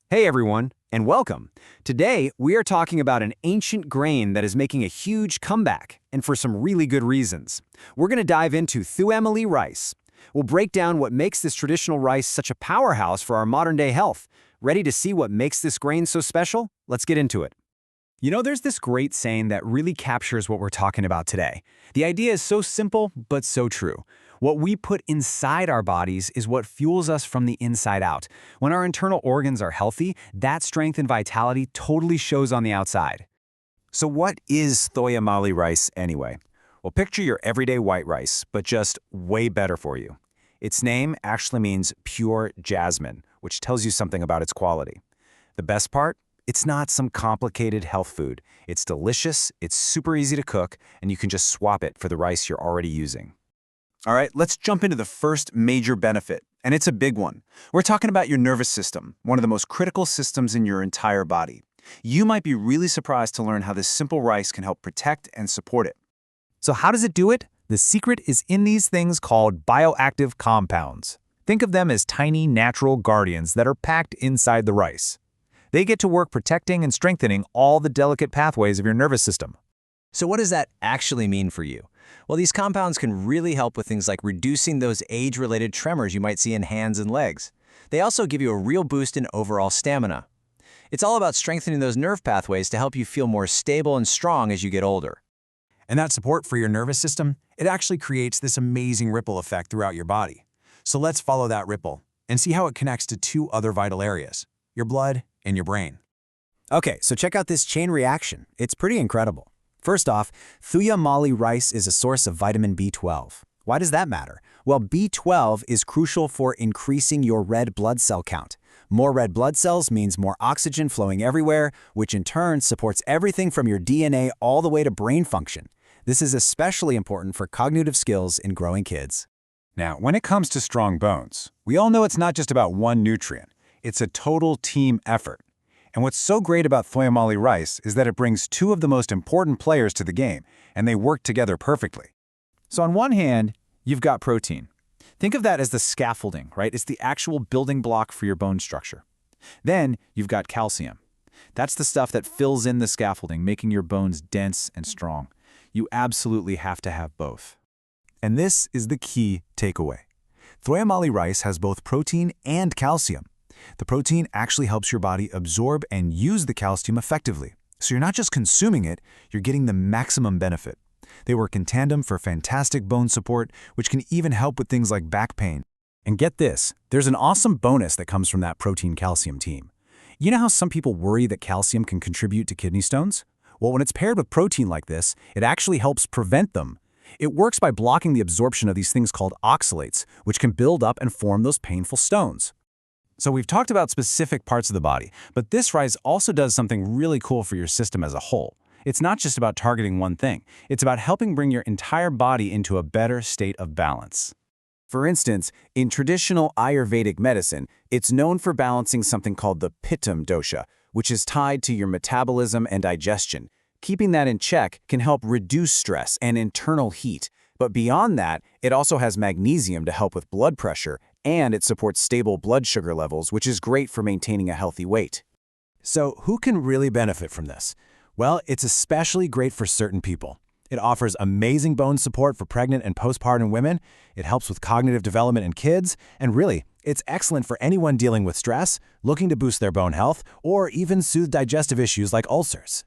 Hey everyone, and welcome. Today, we are talking about an ancient grain that is making a huge comeback, and for some really good reasons. We're going to dive into Thooyamalli rice. We'll break down what makes this traditional rice such a powerhouse for our modern-day health. Ready to see what makes this grain so special? Let's get into it. There's this great saying that really captures what we're talking about today. The idea is so simple, but so true. What we put inside our bodies is what fuels us from the inside out. When our internal organs are healthy, that strength and vitality totally shows on the outside. So what is Thooyamalli rice anyway? Well, picture your everyday white rice, but just way better for you. Its name actually means pure jasmine, which tells you something about its quality. The best part? It's not some complicated health food. It's delicious, it's super easy to cook, and you can just swap it for the rice you're already using. All right, let's jump into the first major benefit, and it's a big one. We're talking about your nervous system, one of the most critical systems in your entire body. You might be really surprised to learn how this simple rice can help protect and support it. So how does it do it? The secret is in these things called bioactive compounds. Think of them as tiny natural guardians that are packed inside the rice. They get to work protecting and strengthening all the delicate pathways of your nervous system. So what does that actually mean for you? Well, these compounds can really help with things like reducing those age-related tremors you might see in hands and legs. They also give you a real boost in overall stamina. It's all about strengthening those nerve pathways to help you feel more stable and strong as you get older. And that support for your nervous system, it actually creates this amazing ripple effect throughout your body. So let's follow that ripple and see how it connects to two other vital areas, your blood and your brain. Okay, so check out this chain reaction. It's pretty incredible. First off, Thooyamalli rice is a source of vitamin B12. Why does that matter? Well, B12 is crucial for increasing your red blood cell count. More red blood cells means more oxygen flowing everywhere, which in turn supports everything from your DNA all the way to brain function. This is especially important for cognitive skills in growing kids. Now, when it comes to strong bones, we all know it's not just about one nutrient. It's a total team effort. And what's so great about Thooyamalli rice is that it brings two of the most important players to the game, and they work together perfectly. So on one hand, you've got protein. Think of that as the scaffolding, right? It's the actual building block for your bone structure. Then you've got calcium. That's the stuff that fills in the scaffolding, making your bones dense and strong. You absolutely have to have both. And this is the key takeaway. Thooyamalli rice has both protein and calcium. The protein actually helps your body absorb and use the calcium effectively. So you're not just consuming it, you're getting the maximum benefit. They work in tandem for fantastic bone support, which can even help with things like back pain. And get this, there's an awesome bonus that comes from that protein-calcium team. You know how some people worry that calcium can contribute to kidney stones? Well, when it's paired with protein like this, it actually helps prevent them. It works by blocking the absorption of these things called oxalates, which can build up and form those painful stones. So we've talked about specific parts of the body, but this rice also does something really cool for your system as a whole. It's not just about targeting one thing. It's about helping bring your entire body into a better state of balance. For instance, in traditional Ayurvedic medicine, it's known for balancing something called the Pittam dosha, which is tied to your metabolism and digestion. Keeping that in check can help reduce stress and internal heat. But beyond that, it also has magnesium to help with blood pressure, and it supports stable blood sugar levels, which is great for maintaining a healthy weight. So who can really benefit from this? Well, it's especially great for certain people. It offers amazing bone support for pregnant and postpartum women. It helps with cognitive development in kids. And really, it's excellent for anyone dealing with stress, looking to boost their bone health, or even soothe digestive issues like ulcers.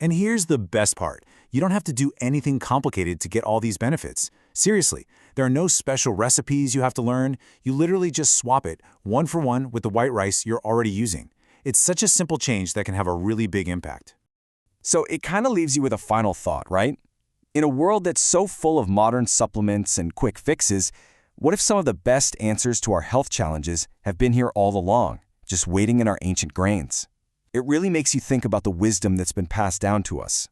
And here's the best part. You don't have to do anything complicated to get all these benefits. Seriously, there are no special recipes you have to learn. You literally just swap it one for one with the white rice you're already using. It's such a simple change that can have a really big impact. So it kind of leaves you with a final thought, right? In a world that's so full of modern supplements and quick fixes, what if some of the best answers to our health challenges have been here all along, just waiting in our ancient grains? It really makes you think about the wisdom that's been passed down to us.